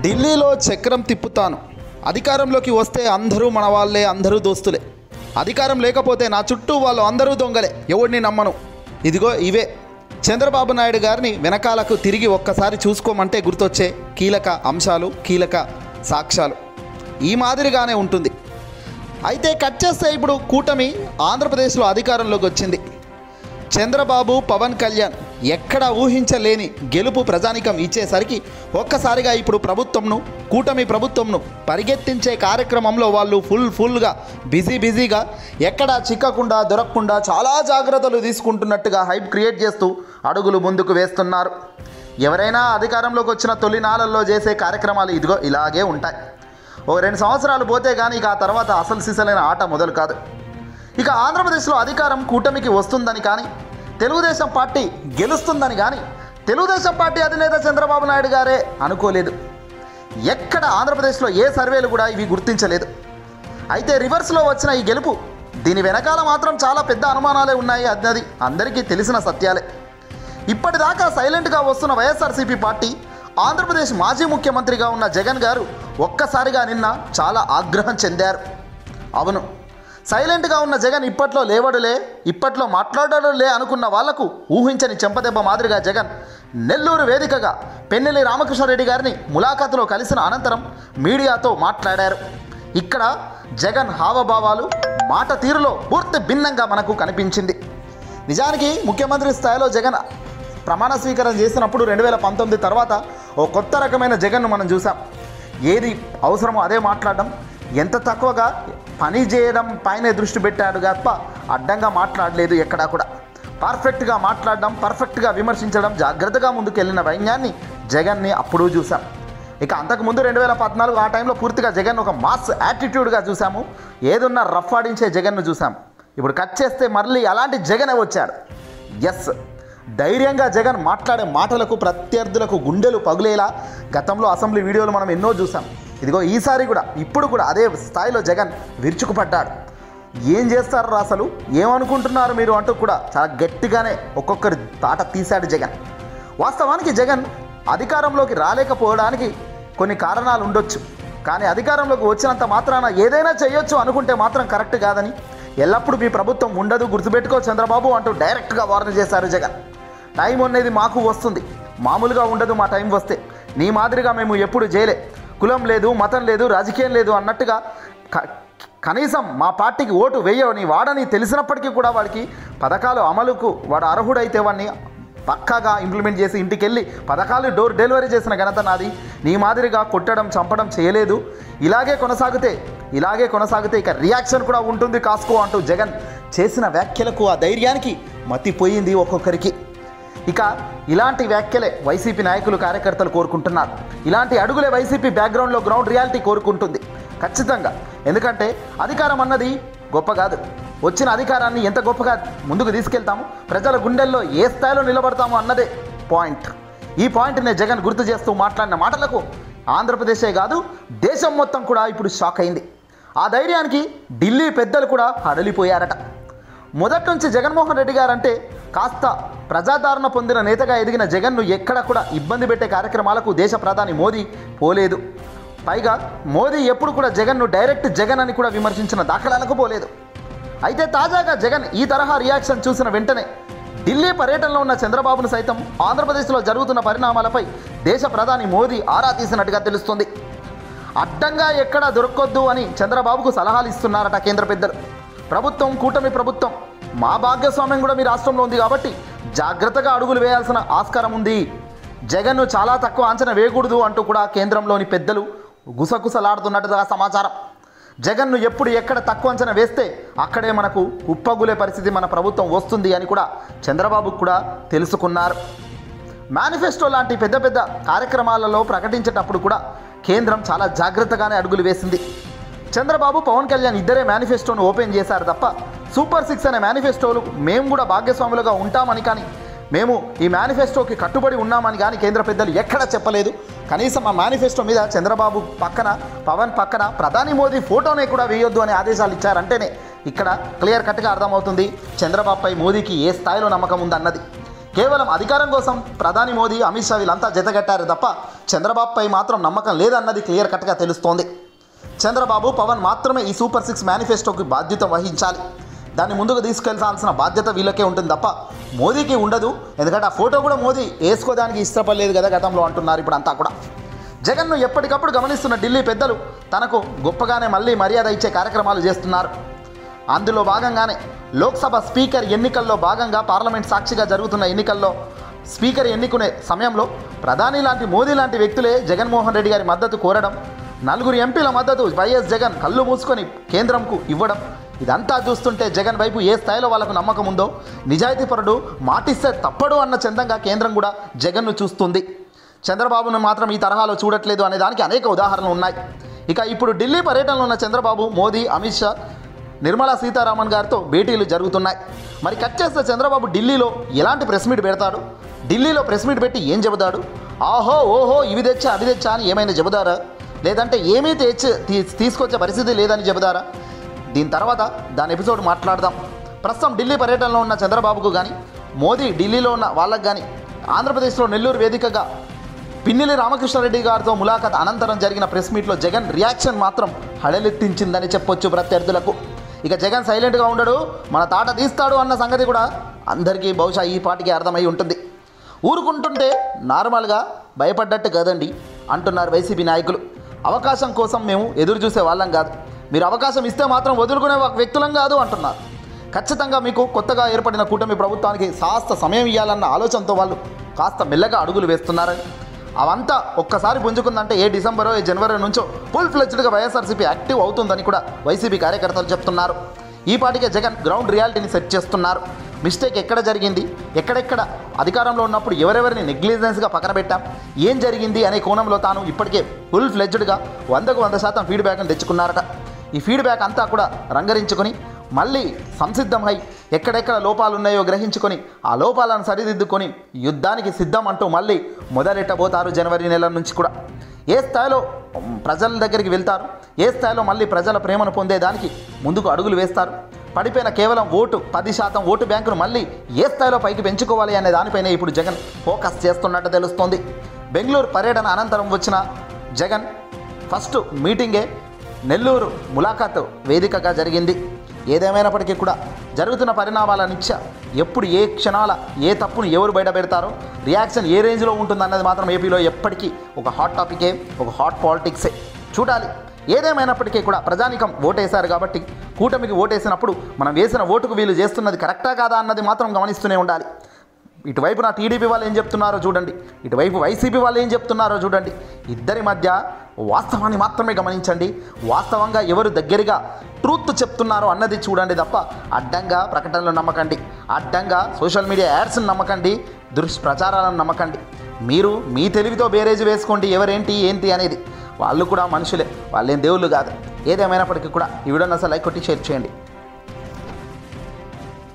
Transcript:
ఢిల్లీలో చక్రం తిప్పుతాను. అధికారంలోకి వస్తే అందరూ మన వాళ్ళే, అందరూ దోస్తులే. అధికారం లేకపోతే నా చుట్టూ వాళ్ళు అందరూ దొంగలే, ఎవడిని నమ్మను. ఇదిగో ఇవే చంద్రబాబు నాయుడు గారిని వెనకాలకు తిరిగి ఒక్కసారి చూసుకోమంటే గుర్తొచ్చే కీలక అంశాలు, కీలక సాక్ష్యాలు. ఈ మాదిరిగానే ఉంటుంది. అయితే కట్ చేస్తే ఇప్పుడు కూటమి ఆంధ్రప్రదేశ్లో అధికారంలోకి వచ్చింది. చంద్రబాబు, పవన్ కళ్యాణ్ ఎక్కడ ఊహించలేని గెలుపు ప్రజానికం ఇచ్చేసరికి ఒక్కసారిగా ఇప్పుడు కూటమి ప్రభుత్వంను పరిగెత్తించే కార్యక్రమంలో వాళ్ళు ఫుల్గా బిజీగా ఎక్కడా చిక్కకుండా దొరకకుండా చాలా జాగ్రత్తలు తీసుకుంటున్నట్టుగా హైప్ క్రియేట్ చేస్తూ అడుగులు ముందుకు వేస్తున్నారు. ఎవరైనా అధికారంలోకి వచ్చిన తొలినాళ్ళల్లో చేసే కార్యక్రమాలు ఇదిగో ఇలాగే ఉంటాయి. ఓ 2 సంవత్సరాలు పోతే కానీ ఇక ఆ తర్వాత అసలు సిసలైన ఆట మొదలు కాదు. ఇక ఆంధ్రప్రదేశ్లో అధికారం కూటమికి వస్తుందని కానీ, తెలుగుదేశం పార్టీ గెలుస్తుందని కానీ తెలుగుదేశం పార్టీ అధినేత చంద్రబాబు నాయుడు గారే అనుకోలేదు. ఎక్కడ ఆంధ్రప్రదేశ్లో ఏ సర్వేలు కూడా ఇవి గుర్తించలేదు. అయితే రివర్స్లో వచ్చిన ఈ గెలుపు, దీని వెనకాల మాత్రం చాలా పెద్ద అనుమానాలే ఉన్నాయి అన్నది అందరికీ తెలిసిన సత్యాలే. ఇప్పటిదాకా సైలెంట్గా వస్తున్న వైఎస్ఆర్సీపీ పార్టీ, ఆంధ్రప్రదేశ్ మాజీ ముఖ్యమంత్రిగా ఉన్న జగన్ గారు ఒక్కసారిగా నిన్న చాలా ఆగ్రహం చెందారు. అవును, సైలెంట్గా ఉన్న జగన్ ఇప్పట్లో లేవడులే, ఇప్పట్లో మాట్లాడడులే అనుకున్న వాళ్లకు ఊహించని చెంపదెబ్బ మాదిరిగా జగన్ నెల్లూరు వేదికగా పెన్నెల్లి రామకృష్ణారెడ్డి గారిని ములాఖాతులో కలిసిన అనంతరం మీడియాతో మాట్లాడారు. ఇక్కడ జగన్ హావభావాలు, మాట తీరులో పూర్తి భిన్నంగా మనకు కనిపించింది. నిజానికి ముఖ్యమంత్రి స్థాయిలో జగన్ ప్రమాణ స్వీకారం చేసినప్పుడు 2019 తర్వాత ఓ కొత్త రకమైన జగన్ను మనం చూసాం. ఏది అవసరమో అదే మాట్లాడడం, ఎంత తక్కువగా పని చేయడం పైనే దృష్టి పెట్టాడు తప్ప అడ్డంగా మాట్లాడలేదు. ఎక్కడా కూడా పర్ఫెక్ట్గా మాట్లాడడం, పర్ఫెక్ట్గా విమర్శించడం, జాగ్రత్తగా ముందుకెళ్ళిన వైన్యాన్ని జగన్ని అప్పుడు చూసాం. ఇక అంతకుముందు 2014 ఆ టైంలో పూర్తిగా జగన్ ఒక మాస్ యాటిట్యూడ్గా చూసాము. ఏదున్నా రఫ్ ఆడించే జగన్ను చూసాం. ఇప్పుడు కట్ చేస్తే మళ్ళీ అలాంటి జగనే వచ్చాడు. ఎస్, ధైర్యంగా జగన్ మాట్లాడే మాటలకు ప్రత్యర్థులకు గుండెలు పగులేలా గతంలో అసెంబ్లీ వీడియోలు మనం ఎన్నో చూసాం. ఇదిగో ఈసారి కూడా, ఇప్పుడు కూడా అదే స్థాయిలో జగన్ విరుచుకుపడ్డాడు. ఏం చేస్తారు అసలు, ఏమనుకుంటున్నారు మీరు అంటూ కూడా చాలా గట్టిగానే ఒక్కొక్కరి తాట తీశాడు జగన్. వాస్తవానికి జగన్ అధికారంలోకి రాలేకపోవడానికి కొన్ని కారణాలు ఉండొచ్చు. కానీ అధికారంలోకి వచ్చినంత మాత్రాన ఏదైనా చేయొచ్చు అనుకుంటే మాత్రం కరెక్ట్ కాదని, ఎల్లప్పుడూ మీ ప్రభుత్వం ఉండదు, గుర్తుపెట్టుకో చంద్రబాబు అంటూ డైరెక్ట్గా వార్న్ చేశారు జగన్. టైం అనేది మాకు వస్తుంది, మామూలుగా ఉండదు మా టైం వస్తే. నీ మాదిరిగా మేము ఎప్పుడు చేయలే, కులం లేదు, మతం లేదు, రాజకీయం లేదు అన్నట్టుగా కనీసం మా పార్టీకి ఓటు వేయని వాడని తెలిసినప్పటికీ కూడా వాడికి పథకాలు అమలుకు వాడు అర్హుడైతే వాడిని పక్కాగా ఇంప్లిమెంట్ చేసి ఇంటికెళ్ళి పథకాలు డోర్ డెలివరీ చేసిన ఘనత నాది. నీ మాదిరిగా కొట్టడం, చంపడం చేయలేదు. ఇలాగే కొనసాగితే ఇక రియాక్షన్ కూడా ఉంటుంది కాసుకో అంటూ జగన్ చేసిన వ్యాఖ్యలకు, ఆ ధైర్యానికి మతిపోయింది ఒక్కొక్కరికి. ఇక ఇలాంటి వ్యాఖ్యలే వైసీపీ నాయకులు, కార్యకర్తలు కోరుకుంటున్నారు. ఇలాంటి అడుగులే వైసీపీ బ్యాక్గ్రౌండ్లో గ్రౌండ్ రియాలిటీ కోరుకుంటుంది ఖచ్చితంగా. ఎందుకంటే అధికారం అన్నది గొప్ప కాదు. వచ్చిన అధికారాన్ని ఎంత గొప్పగా ముందుకు తీసుకెళ్తాము, ప్రజల గుండెల్లో ఏ స్థాయిలో నిలబడతాము అన్నదే పాయింట్. ఈ పాయింట్ని జగన్ గుర్తు చేస్తూ మాట్లాడిన మాటలకు ఆంధ్రప్రదేశే కాదు, దేశం మొత్తం కూడా ఇప్పుడు షాక్ అయింది. ఆ ధైర్యానికి ఢిల్లీ పెద్దలు కూడా హడలిపోయారట. మొదటి నుంచి జగన్మోహన్ రెడ్డి గారంటే కాస్త ప్రజాదరణ పొందిన నేతగా ఎదిగిన జగన్ను ఎక్కడ కూడా ఇబ్బంది పెట్టే కార్యక్రమాలకు దేశ ప్రధాని మోదీ పోలేదు. పైగా మోదీ ఎప్పుడు కూడా జగన్ను డైరెక్ట్ జగన్ అని కూడా విమర్శించిన దాఖలాలకు పోలేదు. అయితే తాజాగా జగన్ ఈ తరహా రియాక్షన్ చూసిన వెంటనే ఢిల్లీ పర్యటనలో ఉన్న చంద్రబాబును సైతం ఆంధ్రప్రదేశ్లో జరుగుతున్న పరిణామాలపై దేశ ప్రధాని మోదీ ఆరా తీసినట్టుగా తెలుస్తుంది. అడ్డంగా ఎక్కడా దొరకొద్దు అని చంద్రబాబుకు సలహాలు ఇస్తున్నారట కేంద్ర పెద్దలు. ప్రభుత్వం, కూటమి ప్రభుత్వం, మా భాగస్వామ్యం కూడా మీ రాష్ట్రంలో ఉంది కాబట్టి జాగ్రత్తగా అడుగులు వేయాల్సిన ఆస్కారం ఉంది. జగన్ను చాలా తక్కువ అంచనా వేయకూడదు అంటూ కూడా కేంద్రంలోని పెద్దలు గుసగుసలాడుతున్నట్టుగా సమాచారం. జగన్ను ఎప్పుడు ఎక్కడ తక్కువ అంచనా వేస్తే అక్కడే మనకు ఉప్పగులే పరిస్థితి మన ప్రభుత్వం వస్తుంది అని కూడా చంద్రబాబు కూడా తెలుసుకున్నారు. మేనిఫెస్టో లాంటి పెద్ద పెద్ద కార్యక్రమాలలో ప్రకటించేటప్పుడు కూడా కేంద్రం చాలా జాగ్రత్తగానే అడుగులు వేసింది. చంద్రబాబు, పవన్ కళ్యాణ్ ఇద్దరే మేనిఫెస్టోను ఓపెన్ చేశారు తప్ప సూపర్ 6 అనే మేనిఫెస్టోలు మేము కూడా భాగస్వాములుగా ఉంటామని కానీ, మేము ఈ మేనిఫెస్టోకి కట్టుబడి ఉన్నామని కానీ కేంద్ర పెద్దలు ఎక్కడా చెప్పలేదు. కనీసం ఆ మేనిఫెస్టో మీద చంద్రబాబు పక్కన, పవన్ పక్కన ప్రధాని మోదీ ఫోటోనే కూడా వేయొద్దు అనే ఆదేశాలు ఇచ్చారంటేనే ఇక్కడ క్లియర్ కట్గా అర్థమవుతుంది చంద్రబాబుపై మోదీకి ఏ స్థాయిలో నమ్మకం ఉందన్నది. కేవలం అధికారం కోసం ప్రధాని మోదీ, అమిత్ షా వీళ్ళంతా జతగట్టారు తప్ప చంద్రబాబుపై మాత్రం నమ్మకం లేదన్నది క్లియర్ కట్గా తెలుస్తోంది. చంద్రబాబు, పవన్ మాత్రమే ఈ సూపర్ 6 మేనిఫెస్టోకి బాధ్యత వహించాలి. దాన్ని ముందుకు తీసుకెళ్లాల్సిన బాధ్యత వీళ్ళకే ఉంటుంది తప్ప మోదీకి ఉండదు. ఎందుకంటే ఆ ఫోటో కూడా మోదీ వేసుకోవడానికి ఇష్టపడలేదు కదా గతంలో అంటున్నారు ఇప్పుడు అంతా కూడా. జగన్ను ఎప్పటికప్పుడు గమనిస్తున్న ఢిల్లీ పెద్దలు తనకు గొప్పగానే మళ్ళీ మర్యాద ఇచ్చే కార్యక్రమాలు చేస్తున్నారు. అందులో భాగంగానే లోక్సభ స్పీకర్ ఎన్నికల్లో భాగంగా పార్లమెంట్ సాక్షిగా జరుగుతున్న ఎన్నికల్లో స్పీకర్ ఎన్నుకునే సమయంలో ప్రధాని లాంటి మోదీ లాంటి వ్యక్తులే జగన్మోహన్ రెడ్డి గారి మద్దతు కోరడం, 4 ఎంపీల మద్దతు వైఎస్ జగన్ కళ్ళు మూసుకొని కేంద్రంకు ఇవ్వడం, ఇదంతా చూస్తుంటే జగన్ వైపు ఏ స్థాయిలో వాళ్ళకు నమ్మకం ఉందో, నిజాయితీపరుడు, మాటిస్తే తప్పడు అన్న చందంగా కేంద్రం కూడా జగన్ను చూస్తుంది. చంద్రబాబును మాత్రం ఈ తరహాలో చూడట్లేదు అనే దానికి అనేక ఉదాహరణలు ఉన్నాయి. ఇక ఇప్పుడు ఢిల్లీ పర్యటనలో ఉన్న చంద్రబాబు, మోదీ, అమిత్ షా, నిర్మలా సీతారామన్ గారితో భేటీలు జరుగుతున్నాయి. మరి కట్ చేస్తే చంద్రబాబు ఢిల్లీలో ఎలాంటి ప్రెస్ మీట్ పెడతాడు? ఢిల్లీలో ప్రెస్ మీట్ పెట్టి ఏం చెబుతాడు? ఆహో ఓహో ఇవి తెచ్చా అవి తెచ్చా అని ఏమైనా చెబుతారా? లేదంటే ఏమీ తీసుకొచ్చే పరిస్థితి లేదని చెబుతారా? దీని తర్వాత దాని ఎపిసోడ్ మాట్లాడదాం. ప్రస్తుతం ఢిల్లీ పర్యటనలో ఉన్న చంద్రబాబుకు కానీ, మోదీ ఢిల్లీలో ఉన్న వాళ్ళకు కానీ, ఆంధ్రప్రదేశ్లో నెల్లూరు వేదికగా పిన్నెల్లి రామకృష్ణారెడ్డి గారితో ములాఖాత్ అనంతరం జరిగిన ప్రెస్ మీట్లో జగన్ రియాక్షన్ మాత్రం హడలెత్తించిందని చెప్పొచ్చు ప్రత్యర్థులకు. ఇక జగన్ సైలెంట్గా ఉండడు, మన తాట తీస్తాడు అన్న సంగతి కూడా అందరికీ బహుశా ఈ పాటికి అర్థమై ఉంటుంది. ఊరుకుంటుంటే నార్మల్గా భయపడ్డట్టు కదండి అంటున్నారు వైసీపీ నాయకులు. అవకాశం కోసం మేము ఎదురు చూసే వాళ్ళం కాదు, మీరు అవకాశం ఇస్తే మాత్రం వదులుకునే వ్యక్తులం కాదు అంటున్నారు. ఖచ్చితంగా మీకు కొత్తగా ఏర్పడిన కూటమి ప్రభుత్వానికి కాస్త సమయం ఇవ్వాలన్న ఆలోచనతో వాళ్ళు కాస్త మెల్లగా అడుగులు వేస్తున్నారని, అవంతా ఒక్కసారి పుంజుకుందంటే ఏ డిసెంబరో ఏ జనవరి నుంచో ఫుల్ ఫ్లెడ్జ్డ్గా వైఎస్ఆర్సీపీ యాక్టివ్ అవుతుందని కూడా వైసీపీ కార్యకర్తలు చెప్తున్నారు. ఈ పాటికే జగన్ గ్రౌండ్ రియాలిటీని సెట్ చేస్తున్నారు. మిస్టేక్ ఎక్కడ జరిగింది, ఎక్కడెక్కడ అధికారంలో ఉన్నప్పుడు ఎవరెవరిని నెగ్లిజెన్స్గా పక్కన పెట్టాం, ఏం జరిగింది అనే కోణంలో తాను ఇప్పటికే ఫుల్ ఫ్లెడ్జ్డ్గా 100% ఫీడ్బ్యాక్ని తెచ్చుకున్నారట. ఈ ఫీడ్బ్యాక్ అంతా కూడా రంగరించుకొని మళ్ళీ సంసిద్ధమై ఎక్కడెక్కడ లోపాలు ఉన్నాయో గ్రహించుకొని ఆ లోపాలను సరిదిద్దుకొని యుద్ధానికి సిద్ధం అంటూ మళ్ళీ మొదలెట్టబోతారు జనవరి నెల నుంచి కూడా. ఏ స్థాయిలో ప్రజల దగ్గరికి వెళ్తారు, ఏ స్థాయిలో మళ్ళీ ప్రజల ప్రేమను పొందేదానికి ముందుకు అడుగులు వేస్తారు, పడిపోయిన కేవలం 10% ఓటు బ్యాంకును మళ్ళీ ఏ స్థాయిలో పైకి పెంచుకోవాలి అనే దానిపైన ఇప్పుడు జగన్ ఫోకస్ చేస్తున్నట్టు తెలుస్తోంది. బెంగళూరు పర్యటన అనంతరం వచ్చిన జగన్ ఫస్ట్ మీటింగే నెల్లూరు ములాఖాత్ వేదికగా జరిగింది. ఏదేమైనప్పటికీ కూడా జరుగుతున్న పరిణామాల నిత్య ఎప్పుడు ఏ క్షణాల ఏ తప్పును ఎవరు బయట పెడతారో, రియాక్షన్ ఏ రేంజ్లో ఉంటుందన్నది మాత్రం ఏపీలో ఎప్పటికీ ఒక హాట్ టాపికే, ఒక హాట్ పాలిటిక్సే. చూడాలి. ఏదేమైనప్పటికీ కూడా ప్రజానికం ఓటేశారు కాబట్టి కూటమికి ఓటేసినప్పుడు మనం వేసిన ఓటుకు వీళ్ళు చేస్తున్నది కరెక్టా కాదా అన్నది మాత్రం గమనిస్తూనే ఉండాలి. ఇటువైపు నా టీడీపీ వాళ్ళు ఏం చెప్తున్నారో చూడండి, ఇటువైపు వైసీపీ వాళ్ళు ఏం చెప్తున్నారో చూడండి. ఇద్దరి మధ్య వాస్తవాన్ని మాత్రమే గమనించండి. వాస్తవంగా ఎవరు దగ్గరగా ట్రూత్ చెప్తున్నారో అన్నది చూడండి తప్ప అడ్డంగా ప్రకటనలు నమ్మకండి, అడ్డంగా సోషల్ మీడియా యాడ్స్ని నమ్మకండి, దుష్ప్రచారాలను నమ్మకండి. మీరు మీ తెలివితో బేరేజ్ వేసుకోండి ఎవరేంటి ఏంటి అనేది. వాళ్ళు కూడా మనుషులే, వాళ్ళేం దేవుళ్ళు కాదు. ఏదేమైనప్పటికీ కూడా ఈ వీడియోని అసలు లైక్ కొట్టి షేర్ చేయండి.